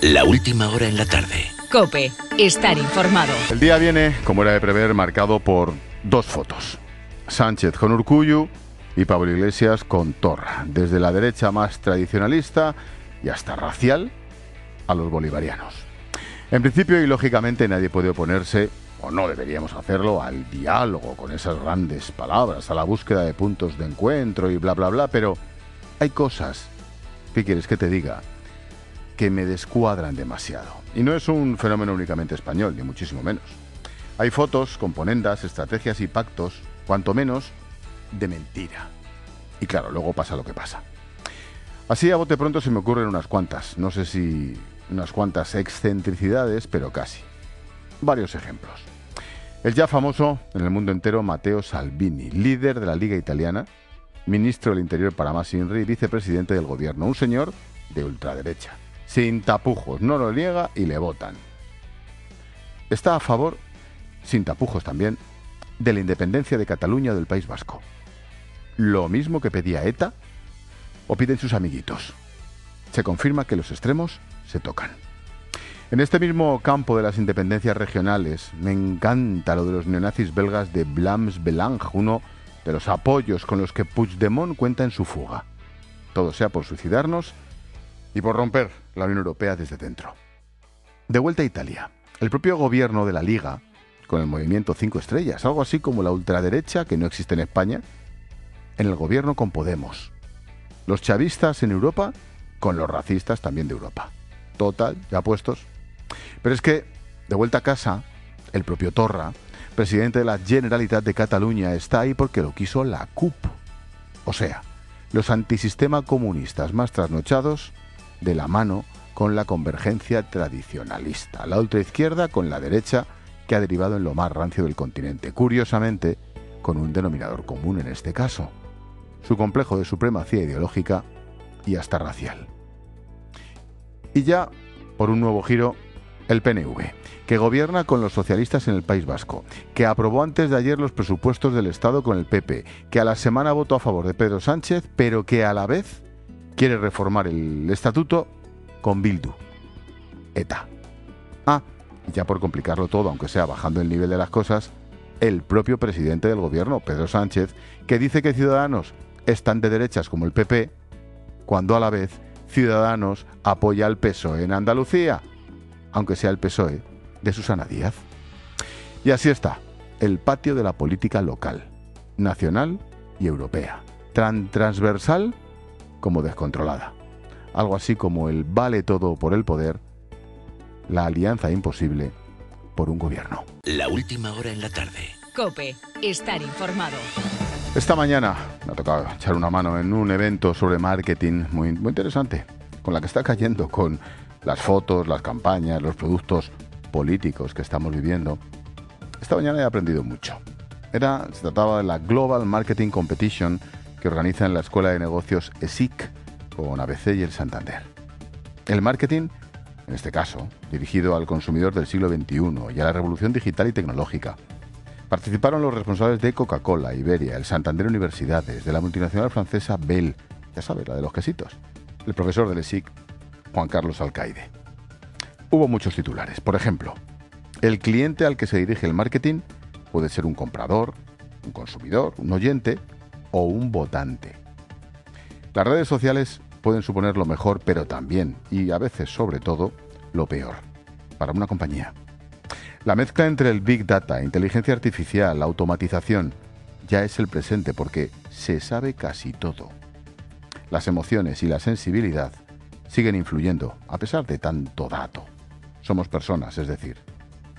La última hora en la tarde. COPE. Estar informado. El día viene, como era de prever, marcado por dos fotos. Sánchez con Urkullu y Pablo Iglesias con Torra. Desde la derecha más tradicionalista y hasta racial a los bolivarianos. En principio y lógicamente nadie puede oponerse, o no deberíamos hacerlo, al diálogo con esas grandes palabras, a la búsqueda de puntos de encuentro y bla bla bla, pero hay cosas, ¿qué quieres que te diga?, que me descuadran demasiado. Y no es un fenómeno únicamente español, ni muchísimo menos. Hay fotos, componendas, estrategias y pactos, cuanto menos, de mentira. Y claro, luego pasa lo que pasa. Así a bote pronto se me ocurren unas cuantas, no sé si unas cuantas excentricidades, pero casi. Varios ejemplos. El ya famoso en el mundo entero Matteo Salvini, líder de la Liga Italiana, ministro del Interior para más Inri y vicepresidente del gobierno, un señor de ultraderecha. Sin tapujos, no lo niega y le votan. Está a favor, sin tapujos también, de la independencia de Cataluña o del País Vasco. Lo mismo que pedía ETA o piden sus amiguitos. Se confirma que los extremos se tocan. En este mismo campo de las independencias regionales, me encanta lo de los neonazis belgas de Vlaams-Belang, uno de los apoyos con los que Puigdemont cuenta en su fuga. Todo sea por suicidarnos y por romper la Unión Europea desde dentro. De vuelta a Italia, el propio gobierno de la Liga, con el movimiento 5 estrellas, algo así como la ultraderecha, que no existe en España, en el gobierno con Podemos. Los chavistas en Europa, con los racistas también de Europa. Total, ya puestos. Pero es que, de vuelta a casa, el propio Torra, presidente de la Generalitat de Cataluña, está ahí porque lo quiso la CUP. O sea, los antisistema comunistas más trasnochados, de la mano con la convergencia tradicionalista, la ultraizquierda con la derecha, que ha derivado en lo más rancio del continente, curiosamente con un denominador común en este caso: su complejo de supremacía ideológica y hasta racial. Y ya, por un nuevo giro, el PNV, que gobierna con los socialistas en el País Vasco, que aprobó antes de ayer los presupuestos del Estado con el PP, que a la semana votó a favor de Pedro Sánchez, pero que a la vez quiere reformar el estatuto con Bildu. ETA. Y ya por complicarlo todo, aunque sea bajando el nivel de las cosas, el propio presidente del gobierno, Pedro Sánchez, que dice que Ciudadanos están de derechas como el PP, cuando a la vez Ciudadanos apoya al PSOE en Andalucía, aunque sea el PSOE de Susana Díaz. Y así está, el patio de la política local, nacional y europea, tan transversal como descontrolada. Algo así como el vale todo por el poder, la alianza imposible por un gobierno. La última hora en la tarde. COPE. Estar informado. Esta mañana me ha tocado echar una mano en un evento sobre marketing muy interesante, con la que está cayendo con las fotos, las campañas, los productos políticos que estamos viviendo. Esta mañana he aprendido mucho. Se trataba de la Global Marketing Competition que organiza en la Escuela de Negocios ESIC con ABC y el Santander. El marketing, en este caso, dirigido al consumidor del siglo XXI y a la revolución digital y tecnológica. Participaron los responsables de Coca-Cola, Iberia, el Santander Universidades, de la multinacional francesa Bell, ya sabes, la de los quesitos, el profesor del ESIC, Juan Carlos Alcaide. Hubo muchos titulares. Por ejemplo, el cliente al que se dirige el marketing puede ser un comprador, un consumidor, un oyente o un votante. Las redes sociales pueden suponer lo mejor, pero también, y a veces sobre todo, lo peor para una compañía. La mezcla entre el Big Data, inteligencia artificial, automatización, ya es el presente porque se sabe casi todo. Las emociones y la sensibilidad siguen influyendo a pesar de tanto dato. Somos personas, es decir,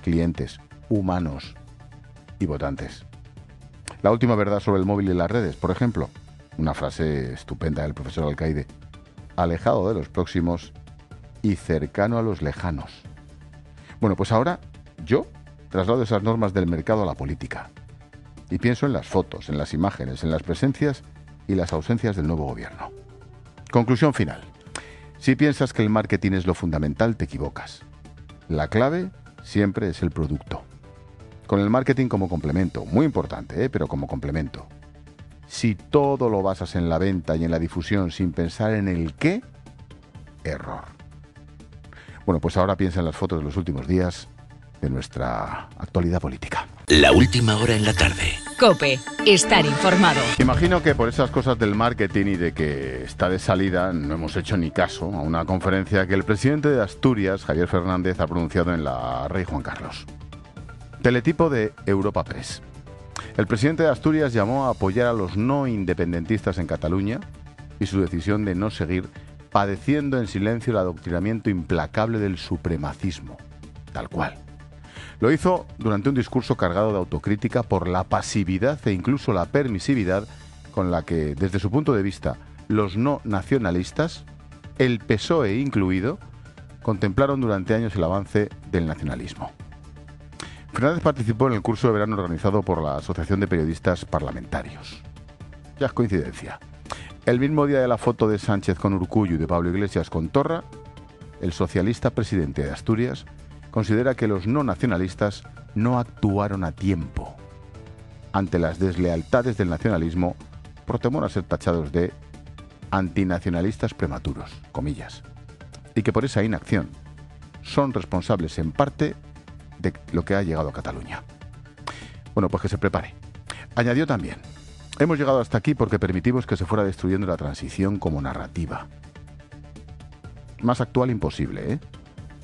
clientes, humanos y votantes. La última verdad sobre el móvil y las redes, por ejemplo, una frase estupenda del profesor Alcaide: alejado de los próximos y cercano a los lejanos. Bueno, pues ahora yo traslado esas normas del mercado a la política y pienso en las fotos, en las imágenes, en las presencias y las ausencias del nuevo gobierno. Conclusión final: si piensas que el marketing es lo fundamental, te equivocas. La clave siempre es el producto. Con el marketing como complemento, muy importante, pero como complemento. Si todo lo basas en la venta y en la difusión sin pensar en el qué, error. Bueno, pues ahora piensa en las fotos de los últimos días de nuestra actualidad política. La última hora en la tarde. COPE. Estar informado. Imagino que por esas cosas del marketing y de que está de salida no hemos hecho ni caso a una conferencia que el presidente de Asturias, Javier Fernández, ha pronunciado en la Rey Juan Carlos. Teletipo de Europa Press. El presidente de Asturias llamó a apoyar a los no independentistas en Cataluña y su decisión de no seguir padeciendo en silencio el adoctrinamiento implacable del supremacismo. Tal cual. Lo hizo durante un discurso cargado de autocrítica por la pasividad e incluso la permisividad con la que, desde su punto de vista, los no nacionalistas, el PSOE incluido, contemplaron durante años el avance del nacionalismo. Fernández participó en el curso de verano organizado por la Asociación de Periodistas Parlamentarios. Ya es coincidencia. El mismo día de la foto de Sánchez con Urkullu y de Pablo Iglesias con Torra, el socialista presidente de Asturias considera que los no nacionalistas no actuaron a tiempo ante las deslealtades del nacionalismo por temor a ser tachados de antinacionalistas prematuros, comillas, y que por esa inacción son responsables en parte de lo que ha llegado a Cataluña. Bueno, pues que se prepare. Añadió también: hemos llegado hasta aquí porque permitimos que se fuera destruyendo la transición como narrativa. Más actual imposible, ¿eh?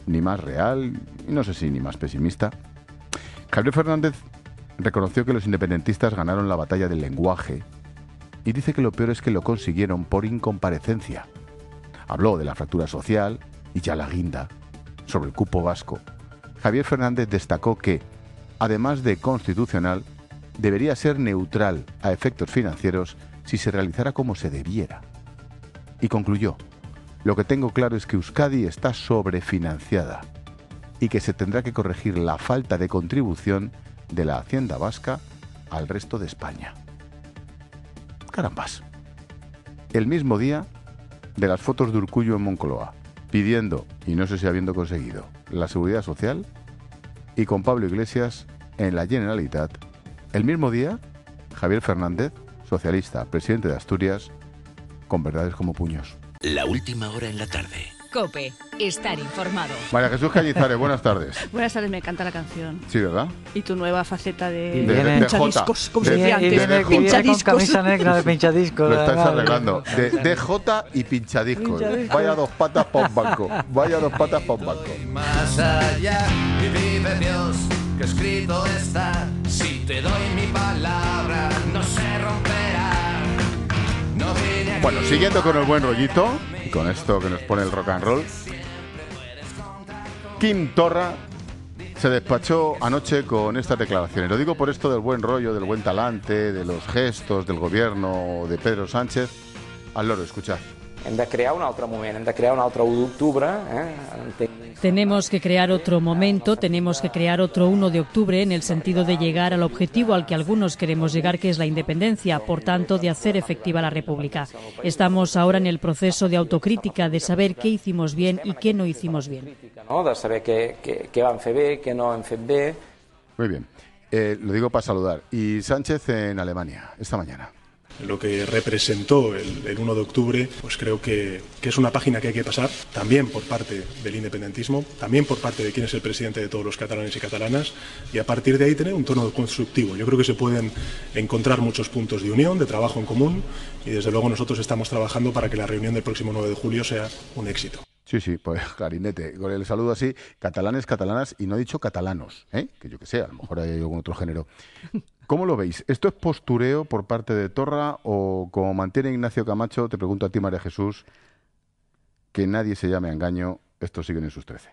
Ni más real, y no sé si ni más pesimista. Javier Fernández reconoció que los independentistas ganaron la batalla del lenguaje y dice que lo peor es que lo consiguieron por incomparecencia. Habló de la fractura social y ya la guinda, sobre el cupo vasco. Javier Fernández destacó que, además de constitucional, debería ser neutral a efectos financieros si se realizara como se debiera. Y concluyó: lo que tengo claro es que Euskadi está sobrefinanciada y que se tendrá que corregir la falta de contribución de la Hacienda vasca al resto de España. Carambas. El mismo día de las fotos de Urkullu en Moncloa, pidiendo, y no sé si habiendo conseguido, la seguridad social, y con Pablo Iglesias en la Generalitat, el mismo día, Javier Fernández, socialista, presidente de Asturias, con verdades como puños. La última hora en la tarde. COPE. Estar informado. María Jesús Cañizares, buenas tardes. Buenas tardes, me encanta la canción. Sí, ¿verdad? Y tu nueva faceta de pinchadiscos, como se decía de- antes. de- de- Viene con Pinchadiscos. camisa negra de pinchadiscos. Lo estáis ¿verdad? arreglando. De DJ y pinchadiscos. Vaya dos patas para un banco. Vaya dos patas para un banco. Más allá y vive Dios, que escrito está. Si te doy mi palabra, no se romperá. No vine aquí. Bueno, siguiendo con el buen rollito, y con esto que nos pone el rock and roll, Quim Torra se despachó anoche con estas declaraciones. Lo digo por esto del buen rollo, del buen talante, de los gestos del gobierno de Pedro Sánchez. Al loro, escuchad. Hem de crear un altre moment, hem de crear un altre 1 d'octubre. Tenemos que crear otro momento, tenemos que crear otro 1 de octubre en el sentido de llegar al objetivo al que algunos queremos llegar, que es la independencia, por tanto, de hacer efectiva la República. Estamos ahora en el proceso de autocrítica, de saber qué hicimos bien y qué no hicimos bien. No? De saber què vam fer bé, què no hem fet bé. Muy bien. Lo digo para saludar. Y Sánchez en Alemania, esta mañana. Lo que representó el 1 de octubre, pues creo que es una página que hay que pasar, también por parte del independentismo, también por parte de quien es el presidente de todos los catalanes y catalanas, y a partir de ahí tener un tono constructivo. Yo creo que se pueden encontrar muchos puntos de unión, de trabajo en común, y desde luego nosotros estamos trabajando para que la reunión del próximo 9 de julio sea un éxito. Sí, sí, pues clarinete. Con el saludo así, catalanes, catalanas, y no he dicho catalanos, ¿eh? Que yo que sé, a lo mejor hay algún otro género. ¿Cómo lo veis? ¿Esto es postureo por parte de Torra o, como mantiene Ignacio Camacho, te pregunto a ti, María Jesús, que nadie se llame a engaño, estos siguen en sus 13?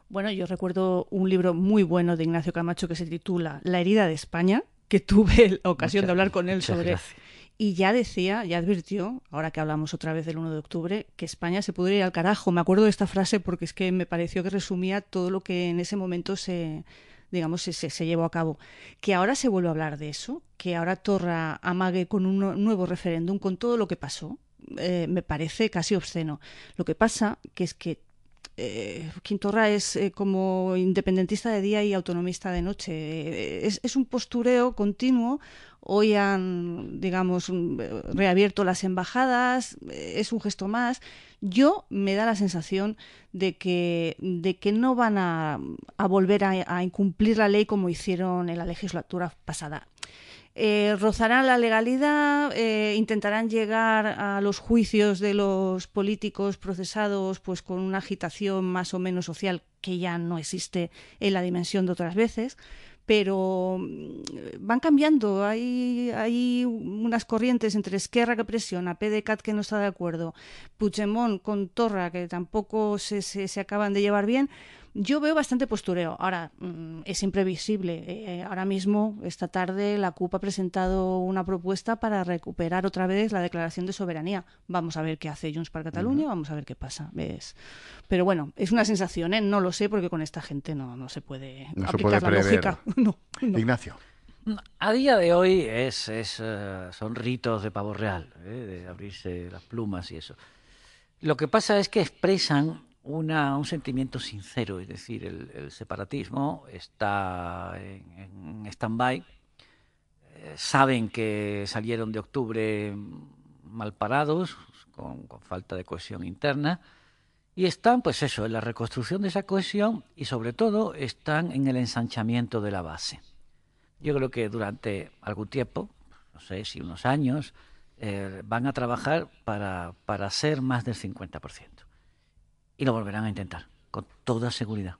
Bueno, yo recuerdo un libro muy bueno de Ignacio Camacho que se titula La herida de España, que tuve la ocasión de hablar con él sobre... gracias. Y ya decía, ya advirtió, ahora que hablamos otra vez del 1 de octubre, que España se pudiera ir al carajo. Me acuerdo de esta frase porque es que me pareció que resumía todo lo que en ese momento se llevó a cabo. Que ahora se vuelve a hablar de eso, que ahora Torra amague con un nuevo referéndum, con todo lo que pasó, me parece casi obsceno. Lo que pasa que es que Quim Torra es como independentista de día y autonomista de noche. Es un postureo continuo. Hoy han, digamos, reabierto las embajadas, es un gesto más. Yo me da la sensación de que no van a volver a incumplir la ley como hicieron en la legislatura pasada. Rozarán la legalidad, intentarán llegar a los juicios de los políticos procesados pues con una agitación más o menos social que ya no existe en la dimensión de otras veces, pero van cambiando. Hay unas corrientes entre Esquerra, que presiona, PDeCAT, que no está de acuerdo, Puigdemont con Torra, que tampoco se acaban de llevar bien. Yo veo bastante postureo. Ahora, es imprevisible. Ahora mismo, esta tarde, la CUP ha presentado una propuesta para recuperar otra vez la declaración de soberanía. Vamos a ver qué hace Junts per Catalunya, vamos a ver qué pasa. Pero bueno, es una sensación, ¿eh? No lo sé, porque con esta gente no se puede aplicar la lógica. No. Ignacio. A día de hoy son ritos de pavo real, de abrirse las plumas y eso. Lo que pasa es que expresan un sentimiento sincero, es decir, el separatismo está en stand-by. Saben que salieron de octubre mal parados, con falta de cohesión interna, y están, pues eso, en la reconstrucción de esa cohesión y sobre todo están en el ensanchamiento de la base. Yo creo que durante algún tiempo, no sé si unos años, van a trabajar para ser más del 50%. Y lo volverán a intentar, con toda seguridad.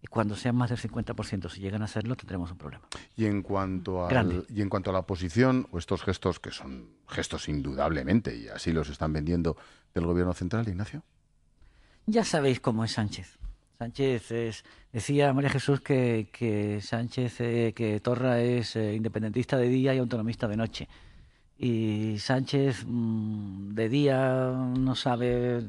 Y cuando sean más del 50%, si llegan a hacerlo, tendremos un problema. Y en cuanto a la oposición, o estos gestos, que son gestos indudablemente, y así los están vendiendo, del Gobierno central, Ignacio. Ya sabéis cómo es Sánchez. Decía María Jesús que Sánchez, que Torra es independentista de día y autonomista de noche. Y Sánchez de día no sabe,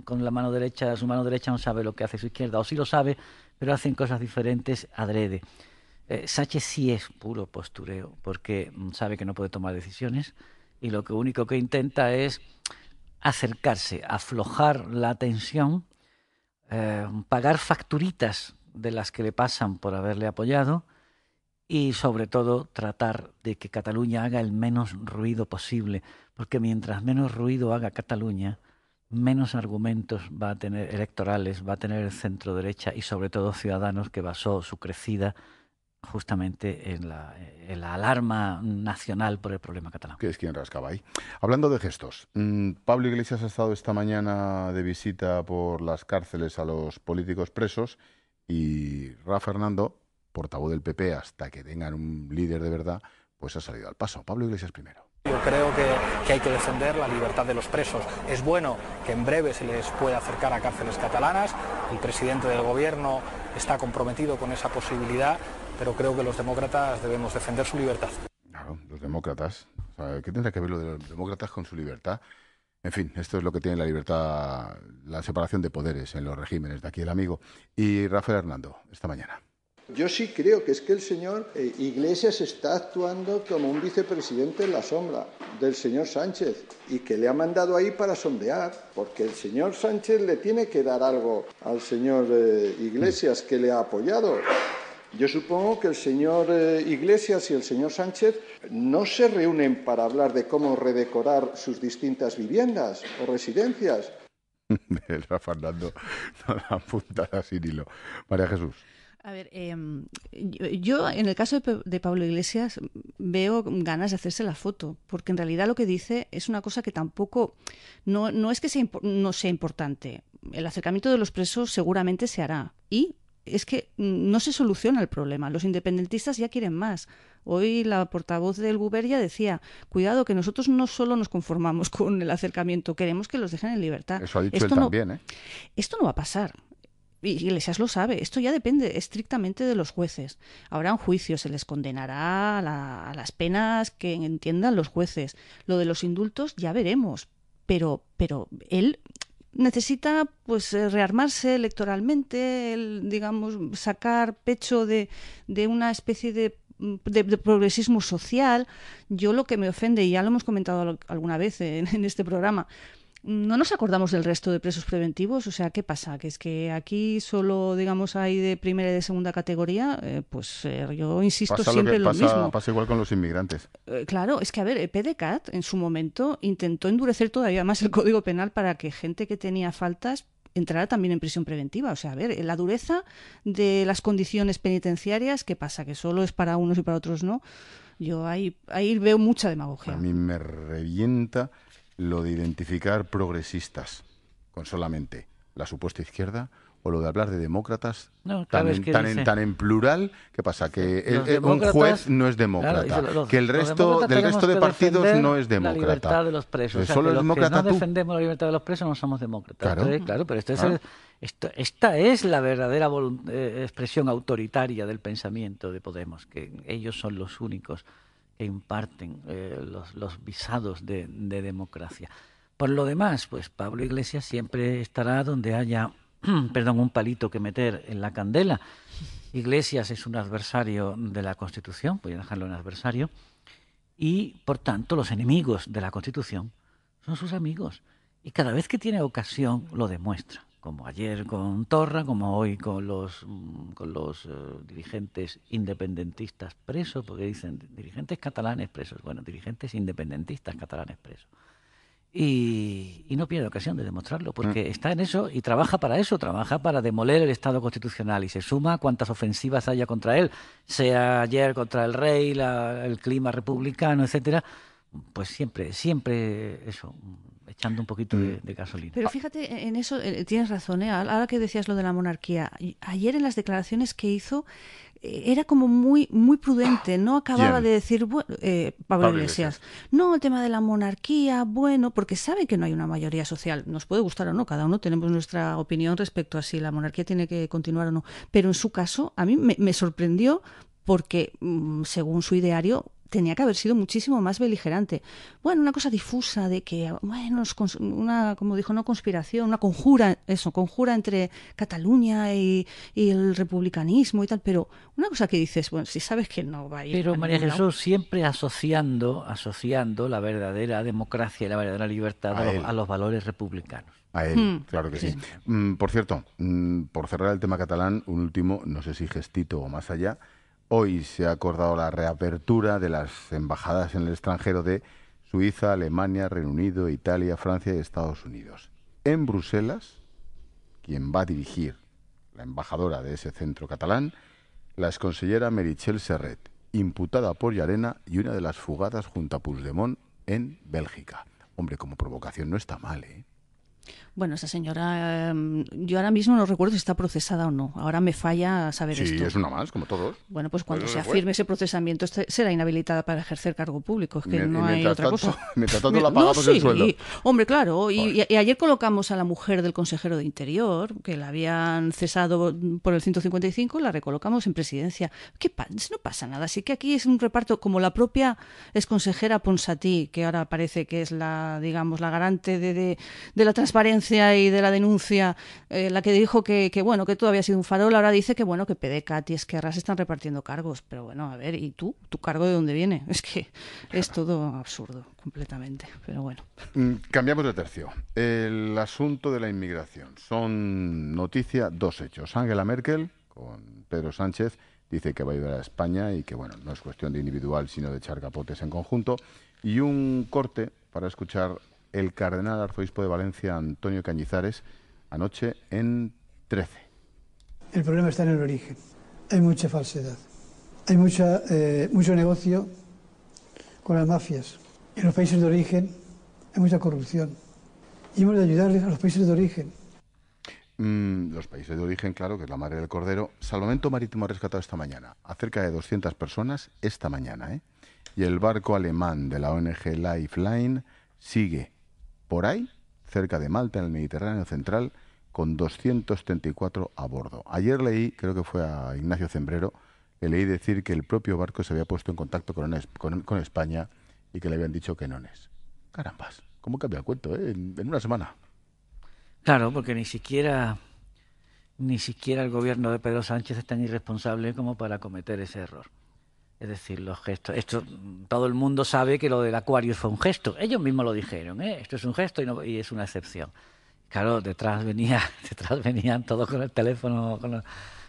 con su mano derecha no sabe lo que hace su izquierda, o sí lo sabe, pero hacen cosas diferentes adrede. Sánchez sí es puro postureo, porque sabe que no puede tomar decisiones y lo único que intenta es acercarse, aflojar la tensión, pagar facturitas de las que le pasan por haberle apoyado, y sobre todo tratar de que Cataluña haga el menos ruido posible, porque mientras menos ruido haga Cataluña, menos argumentos va a tener electorales, va a tener el centro derecha y sobre todo Ciudadanos, que basó su crecida justamente en la alarma nacional por el problema catalán. Que es quien rascaba ahí. Hablando de gestos, Pablo Iglesias ha estado esta mañana de visita por las cárceles a los políticos presos y Rafa Fernando, portavoz del PP, hasta que tengan un líder de verdad, pues ha salido al paso. Pablo Iglesias primero. Yo creo que hay que defender la libertad de los presos. Es bueno que en breve se les pueda acercar a cárceles catalanas. El presidente del gobierno está comprometido con esa posibilidad, pero creo que los demócratas debemos defender su libertad. Claro, los demócratas. O sea, ¿qué tendrá que ver lo de los demócratas con su libertad? En fin, esto es lo que tiene la libertad, la separación de poderes en los regímenes. De aquí el amigo. Y Rafael Hernando, esta mañana. Yo sí creo que es que el señor Iglesias está actuando como un vicepresidente en la sombra del señor Sánchez y que le ha mandado ahí para sondear, porque el señor Sánchez le tiene que dar algo al señor Iglesias, que le ha apoyado. Yo supongo que el señor Iglesias y el señor Sánchez no se reúnen para hablar de cómo redecorar sus distintas viviendas o residencias. Rafa Fernando, no la puntada sin hilo. María Jesús. A ver, yo en el caso de Pablo Iglesias veo ganas de hacerse la foto, porque en realidad lo que dice es una cosa que tampoco, no es que no sea importante. El acercamiento de los presos seguramente se hará y es que no se soluciona el problema. Los independentistas ya quieren más. Hoy la portavoz del Govern ya decía, cuidado, que nosotros no solo nos conformamos con el acercamiento, queremos que los dejen en libertad. Eso ha dicho él también, ¿eh? Esto no va a pasar. Y Iglesias lo sabe, esto ya depende estrictamente de los jueces. Habrá un juicio, se les condenará a las penas que entiendan los jueces. Lo de los indultos ya veremos, pero él necesita pues rearmarse electoralmente, digamos, sacar pecho de una especie de progresismo social. Yo lo que me ofende, y ya lo hemos comentado alguna vez en este programa, No nos acordamos del resto de presos preventivos, o sea, ¿qué pasa? Que es que aquí solo, digamos, hay de primera y de segunda categoría, yo insisto Pasa siempre en lo mismo. Pasa igual con los inmigrantes. Claro, es que, a ver, PDeCAT en su momento intentó endurecer todavía más el Código Penal para que gente que tenía faltas entrará también en prisión preventiva. O sea, a ver, la dureza de las condiciones penitenciarias, ¿qué pasa? Que solo es para unos y para otros no. Yo ahí veo mucha demagogia. A mí me revienta lo de identificar progresistas con solamente la supuesta izquierda, o lo de hablar de demócratas tan en plural. ¿Qué pasa? Que un juez no es demócrata, claro, que el resto de partidos no es demócrata. La libertad de los presos. Solo es demócrata que no tú. defendemos la libertad de los presos no somos demócratas. Claro, claro, pero esta es la verdadera expresión autoritaria del pensamiento de Podemos, que ellos son los únicos que imparten los visados de democracia. Por lo demás, pues Pablo Iglesias siempre estará donde haya un palito que meter en la candela. Iglesias es un adversario de la Constitución, voy a dejarlo en adversario, y por tanto los enemigos de la Constitución son sus amigos. Y cada vez que tiene ocasión lo demuestra, como ayer con Torra, como hoy con los dirigentes independentistas presos, porque dicen dirigentes catalanes presos, bueno, dirigentes independentistas catalanes presos. Y no pierde ocasión de demostrarlo, porque está en eso y trabaja para demoler el Estado constitucional y se suma a cuantas ofensivas haya contra él, sea ayer contra el rey, el clima republicano, etcétera, pues siempre eso, echando un poquito de gasolina. Pero fíjate, en eso tienes razón, ¿eh? Ahora que decías lo de la monarquía, ayer en las declaraciones que hizo era como muy prudente, no acababa de decir, Pablo Iglesias, no, el tema de la monarquía, bueno, porque sabe que no hay una mayoría social, nos puede gustar o no, cada uno tenemos nuestra opinión respecto a si la monarquía tiene que continuar o no, pero en su caso a mí me sorprendió porque, según su ideario, tenía que haber sido muchísimo más beligerante. Bueno, una cosa difusa de que, bueno, como dijo, no conspiración, una conjura entre Cataluña y el republicanismo y tal, pero una cosa que dices, bueno, si sabes que no va a ir. Pero María Jesús, siempre asociando la verdadera democracia y la verdadera libertad a los valores republicanos. A él, claro que sí. Por cierto, por cerrar el tema catalán, un último, no sé si gestito o más allá. Hoy se ha acordado la reapertura de las embajadas en el extranjero de Suiza, Alemania, Reino Unido, Italia, Francia y Estados Unidos. En Bruselas, quien va a dirigir, la embajadora de ese centro catalán, la exconsellera Meritxell Serret, imputada por Llarena y una de las fugadas junto a Puigdemont en Bélgica. Hombre, como provocación no está mal, ¿eh? Bueno, esa señora, yo ahora mismo no recuerdo si está procesada o no. Ahora me falla saber esto. Sí, es una más, como todos. Bueno, pues cuando se afirme ese procesamiento será inhabilitada para ejercer cargo público. Es que no hay otra cosa. Mientras tanto la pagamos el sueldo. Hombre, claro. Y ayer colocamos a la mujer del consejero de Interior, que la habían cesado por el 155, la recolocamos en presidencia. No pasa nada. Así que aquí es un reparto como la propia exconsejera Ponsatí, que ahora parece que es la garante de la transparencia y de la denuncia, la que dijo que todo había sido un farol, ahora dice que PDeCAT y Esquerra se están repartiendo cargos. Pero bueno, a ver, ¿y tú? ¿Tu cargo de dónde viene? Es que es todo absurdo, completamente. Pero bueno. Cambiamos de tercio. El asunto de la inmigración. Son noticia dos hechos. Angela Merkel, con Pedro Sánchez, dice que va a ayudar a España y que, no es cuestión de individual, sino de echar capotes en conjunto. Y un corte para escuchar el cardenal arzobispo de Valencia, Antonio Cañizares, anoche en 13. El problema está en el origen. Hay mucha falsedad. Hay mucho negocio con las mafias. En los países de origen hay mucha corrupción. Y hemos de ayudarles a los países de origen. Los países de origen, claro, que es la madre del cordero. Salvamento Marítimo ha rescatado esta mañana a cerca de 200 personas esta mañana, ¿eh? Y el barco alemán de la ONG Lifeline sigue por ahí, cerca de Malta, en el Mediterráneo central, con 234 a bordo. Ayer leí, creo que fue a Ignacio Zembrero, le leí decir que el propio barco se había puesto en contacto con España y que le habían dicho que no es. Carambas, ¿cómo cambia el cuento, en una semana? Claro, porque ni siquiera el gobierno de Pedro Sánchez es tan irresponsable como para cometer ese error. Es decir, los gestos. Esto, todo el mundo sabe que lo del Aquarius fue un gesto. Ellos mismos lo dijeron, ¿eh? Esto es un gesto y es una excepción. Claro, detrás venían todos con el teléfono,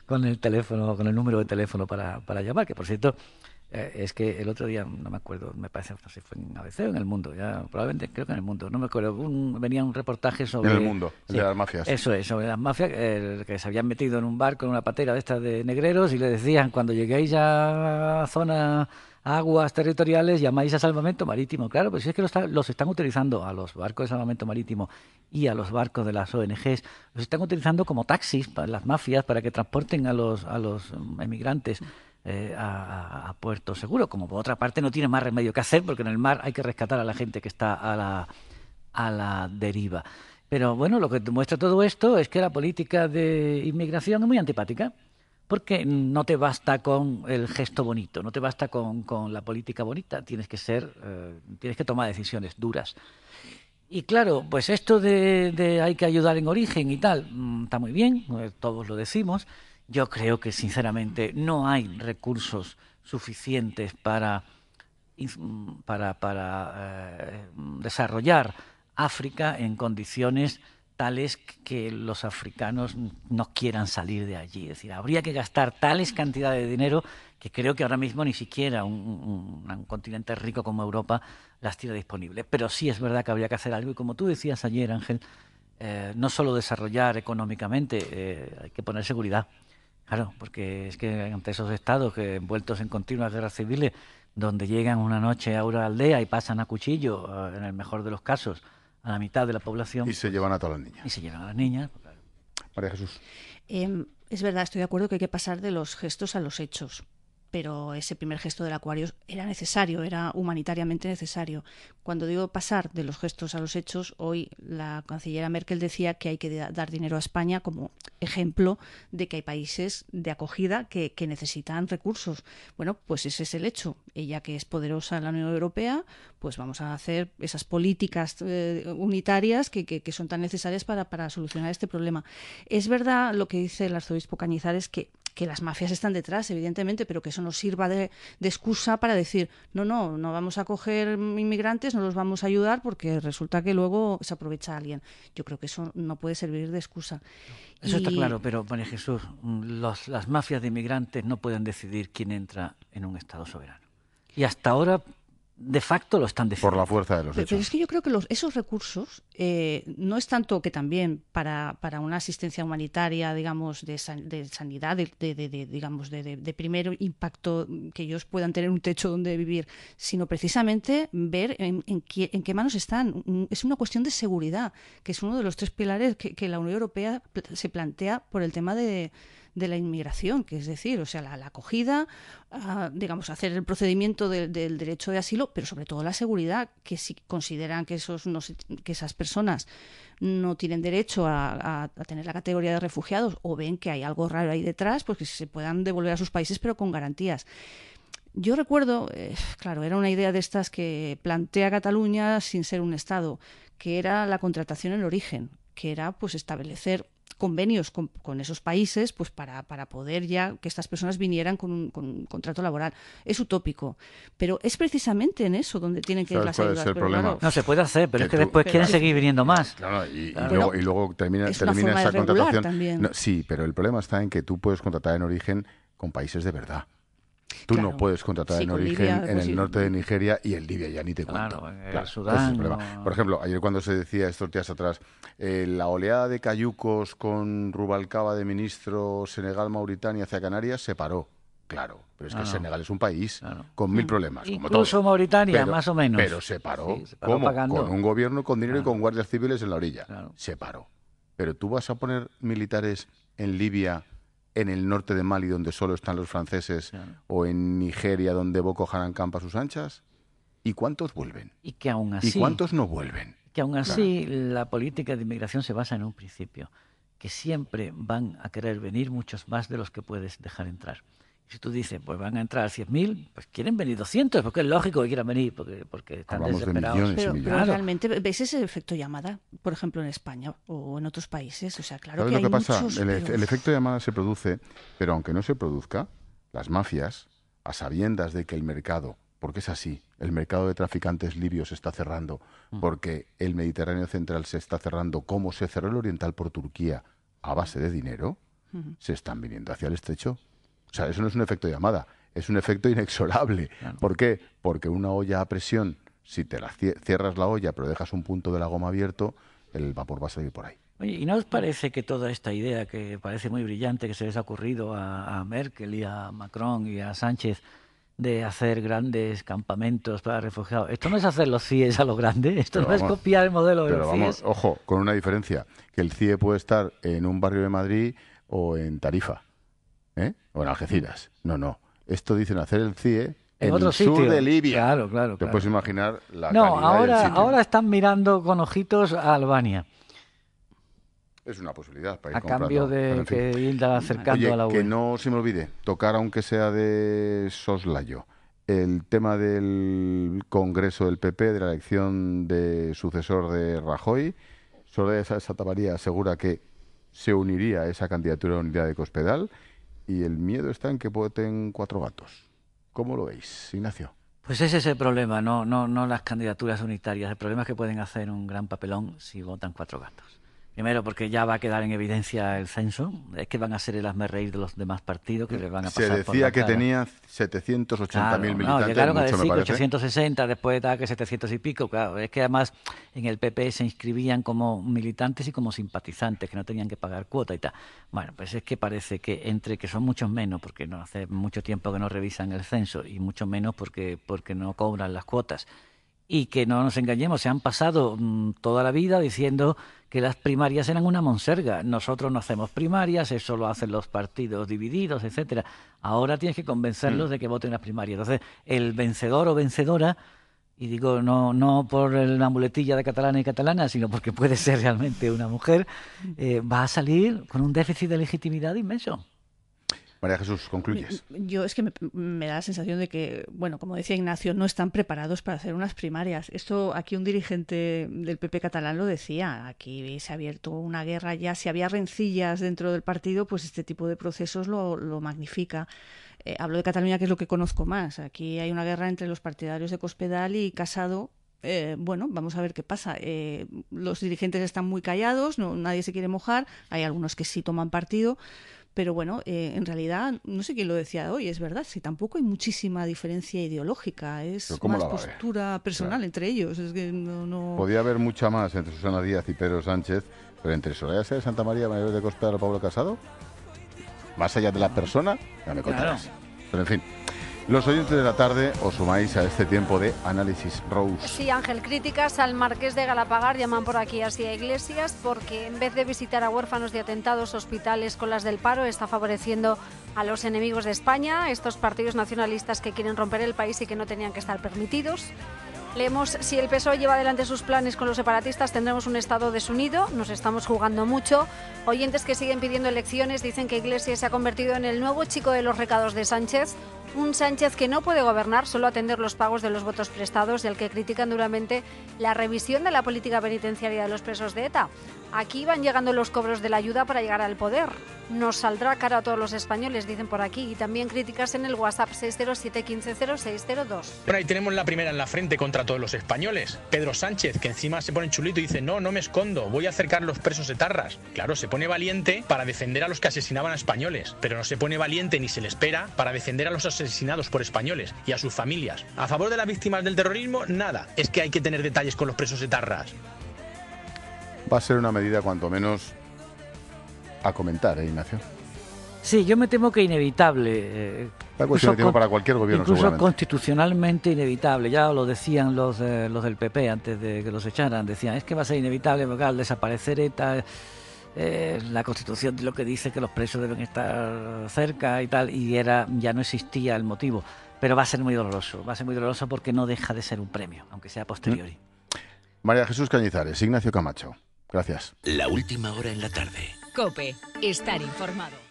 con el número de teléfono para llamar, que por cierto, es que el otro día, no me acuerdo, me parece, no sé, fue en ABC o en El Mundo, ya probablemente creo que en El Mundo, no me acuerdo, venía un reportaje sobre... En El Mundo, sí, de las mafias. Eso es, sobre las mafias, que se habían metido en un barco, en una patera de estas de negreros, y le decían, cuando lleguéis a zona, a aguas territoriales, llamáis a salvamento marítimo. Claro, pues es que los están utilizando a los barcos de salvamento marítimo y a los barcos de las ONGs, los están utilizando como taxis para las mafias, para que transporten a los emigrantes a puerto seguro. Como por otra parte no tiene más remedio que hacer, porque en el mar hay que rescatar a la gente que está a la deriva. Pero bueno, lo que demuestra todo esto es que la política de inmigración es muy antipática, porque no te basta con el gesto bonito, no te basta con la política bonita, tienes que tomar decisiones duras. Y claro, pues esto de hay que ayudar en origen y tal, está muy bien, todos lo decimos. Yo creo que sinceramente no hay recursos suficientes para desarrollar África en condiciones tales que los africanos no quieran salir de allí. Es decir, habría que gastar tales cantidades de dinero que creo que ahora mismo ni siquiera un continente rico como Europa las tiene disponibles. Pero sí es verdad que habría que hacer algo. Y como tú decías ayer, Ángel, no solo desarrollar económicamente, hay que poner seguridad. Claro, porque es que ante esos estados que envueltos en continuas guerras civiles, donde llegan una noche a una aldea y pasan a cuchillo, en el mejor de los casos, a la mitad de la población. Y se llevan a todas las niñas. Y se llevan a las niñas. Pues claro. María Jesús. Es verdad, estoy de acuerdo que hay que pasar de los gestos a los hechos. Pero ese primer gesto del Aquarius era necesario, era humanitariamente necesario. Cuando digo pasar de los gestos a los hechos, hoy la canciller Merkel decía que hay que dar dinero a España como ejemplo de que hay países de acogida que necesitan recursos. Bueno, pues ese es el hecho. Ella, que es poderosa en la Unión Europea, pues vamos a hacer esas políticas unitarias que son tan necesarias para solucionar este problema. Es verdad lo que dice el arzobispo Cañizares, que las mafias están detrás, evidentemente, pero que eso nos sirva de excusa para decir no vamos a coger inmigrantes, no los vamos a ayudar porque resulta que luego se aprovecha alguien. Yo creo que eso no puede servir de excusa. Eso está claro, pero María Jesús, las mafias de inmigrantes no pueden decidir quién entra en un Estado soberano. Y hasta ahora, de facto, lo están decidiendo. Por la fuerza de los hechos. Pero es que yo creo que esos recursos no es tanto que también para una asistencia humanitaria, digamos, de sanidad, digamos, de primer impacto, que ellos puedan tener un techo donde vivir, sino precisamente ver en qué manos están. Es una cuestión de seguridad, que es uno de los tres pilares que la Unión Europea se plantea por el tema de la inmigración, que es decir, o sea, la acogida, digamos, hacer el procedimiento del derecho de asilo, pero sobre todo la seguridad, que si consideran que esas personas no tienen derecho a tener la categoría de refugiados o ven que hay algo raro ahí detrás, pues que se puedan devolver a sus países, pero con garantías. Yo recuerdo, claro, era una idea de estas que plantea Cataluña sin ser un Estado, que era la contratación en origen, que era pues establecer convenios con esos países pues para poder ya que estas personas vinieran con un contrato laboral. Es utópico, pero es precisamente en eso donde tienen que ir las ayudas. Pero claro, no se puede hacer, pero es que después quieren seguir viniendo más. Claro, y luego termina esa contratación. No, sí, pero el problema está en que tú puedes contratar en origen con países de verdad. Tú no puedes contratar en origen Libia, en el norte de Nigeria y en Libia, ya ni te cuento. Claro, Sudán. Por ejemplo, ayer cuando se decía estos días atrás, la oleada de cayucos con Rubalcaba de ministro Senegal-Mauritania hacia Canarias se paró. Claro, pero es que Senegal es un país con 1000 problemas. Incluso como Mauritania, más o menos. Pero se paró. Sí, ¿cómo? Pagando. Con un gobierno, con dinero y con guardias civiles en la orilla. Se paró. Pero tú vas a poner militares en Libia, en el norte de Mali, donde solo están los franceses, o en Nigeria, donde Boko Haram campa a sus anchas, ¿y cuántos vuelven? Y que aún así, ¿y cuántos no vuelven? Que aún así la política de inmigración se basa en un principio, que siempre van a querer venir muchos más de los que puedes dejar entrar. Si tú dices, pues van a entrar 100.000, pues quieren venir 200, porque es lógico que quieran venir, porque están desesperados. Pero realmente, ¿ves ese efecto llamada, por ejemplo, en España o en otros países? O sea, claro que hay muchos... El efecto llamada se produce, pero aunque no se produzca, las mafias a sabiendas de que el mercado, porque es así, el mercado de traficantes libios se está cerrando, porque el Mediterráneo central se está cerrando, como se cerró el oriental por Turquía a base de dinero, se están viniendo hacia el estrecho. O sea, eso no es un efecto llamada, es un efecto inexorable. Claro. ¿Por qué? Porque una olla a presión, si te la cierras la olla pero dejas un punto de la goma abierto, el vapor va a salir por ahí. Oye, ¿y no os parece que toda esta idea que parece muy brillante que se les ha ocurrido a Merkel y a Macron y a Sánchez de hacer grandes campamentos para refugiados, esto no es hacer los CIEs a lo grande, esto pero no vamos, es copiar el modelo de los CIEs? Ojo, con una diferencia, que el CIE puede estar en un barrio de Madrid o en Tarifa, o en Algeciras. No, esto dicen hacer el CIE en el sur de Libia. Claro. Te puedes imaginar la calidad del sitio. Ahora están mirando con ojitos a Albania. Es una posibilidad para ir a comprando. Cambio de en fin. Que ir acercando a la UE. Que no se me olvide, tocar aunque sea de soslayo, el tema del Congreso del PP, de la elección de sucesor de Rajoy. Soraya Santamaría asegura que se uniría a esa candidatura de unidad de Cospedal y el miedo está en que voten 4 gatos. ¿Cómo lo veis, Ignacio? Pues ese es el problema, no las candidaturas unitarias. El problema es que pueden hacer un gran papelón si votan 4 gatos. Primero, porque ya va a quedar en evidencia el censo. Es que van a ser el hazmerreír de los demás partidos que les van a pasar por la cara. Se decía que tenía 780.000 militantes. No, llegaron mucho, a decir me que 860, después de que 700 y pico. Claro, es que además en el PP se inscribían como militantes y como simpatizantes, que no tenían que pagar cuota y tal. Bueno, pues es que parece que entre que son muchos menos, porque no hace mucho tiempo que no revisan el censo, y mucho menos porque no cobran las cuotas. Y que no nos engañemos, se han pasado toda la vida diciendo que las primarias eran una monserga. Nosotros no hacemos primarias, eso lo hacen los partidos divididos, etcétera. Ahora tienes que convencerlos de que voten las primarias. Entonces, el vencedor o vencedora, y digo no por la muletilla de catalana y catalana, sino porque puede ser realmente una mujer, va a salir con un déficit de legitimidad inmenso. María Jesús, concluyes. Yo es que me da la sensación de que, bueno, como decía Ignacio, no están preparados para hacer unas primarias. Esto aquí un dirigente del PP catalán lo decía. Aquí se ha abierto una guerra ya. Si había rencillas dentro del partido, pues este tipo de procesos lo magnifica. Hablo de Cataluña, que es lo que conozco más. Aquí hay una guerra entre los partidarios de Cospedal y Casado. Bueno, vamos a ver qué pasa. Los dirigentes están muy callados, nadie se quiere mojar. Hay algunos que sí toman partido. Pero bueno, en realidad, no sé quién lo decía hoy, es verdad, si tampoco hay muchísima diferencia ideológica, es más postura personal entre ellos. Es que no... Podía haber mucha más entre Susana Díaz y Pedro Sánchez, pero entre Soraya de Santamaría, María de Cospedal o Pablo Casado, más allá de la persona, ya me contarás. Claro. Pero en fin, los oyentes de la tarde os sumáis a este tiempo de análisis. Rose. Sí, Ángel, críticas al Marqués de Galapagar, llaman por aquí así a Iglesias, porque en vez de visitar a huérfanos de atentados, hospitales, colas del paro, está favoreciendo a los enemigos de España, estos partidos nacionalistas que quieren romper el país y que no tenían que estar permitidos. Leemos, si el PSOE lleva adelante sus planes con los separatistas, tendremos un Estado desunido, nos estamos jugando mucho. Oyentes que siguen pidiendo elecciones dicen que Iglesias se ha convertido en el nuevo chico de los recados de Sánchez. Un Sánchez que no puede gobernar, solo atender los pagos de los votos prestados y al que critican duramente la revisión de la política penitenciaria de los presos de ETA. Aquí van llegando los cobros de la ayuda para llegar al poder. Nos saldrá caro a todos los españoles, dicen por aquí. Y también críticas en el WhatsApp 607 15 0602. Bueno, ahí tenemos la primera en la frente contra todos los españoles. Pedro Sánchez, que encima se pone chulito y dice, no me escondo, voy a acercar a los presos etarras. Claro, se pone valiente para defender a los que asesinaban a españoles, pero no se pone valiente ni se le espera para defender a los asesinados por españoles y a sus familias. A favor de las víctimas del terrorismo, nada. Es que hay que tener detalles con los presos etarras. Va a ser una medida cuanto menos a comentar, Ignacio. Sí, yo me temo que inevitable. La cuestión de tiempo para cualquier gobierno, incluso seguramente. Constitucionalmente inevitable. Ya lo decían los del PP antes de que los echaran. Decían, es que va a ser inevitable porque al desaparecer ETA, la Constitución lo que dice que los presos deben estar cerca y tal, y ya no existía el motivo. Pero va a ser muy doloroso porque no deja de ser un premio, aunque sea posteriori. María Jesús Cañizares, Ignacio Camacho. Gracias. La última hora en la tarde. COPE. Estar informado.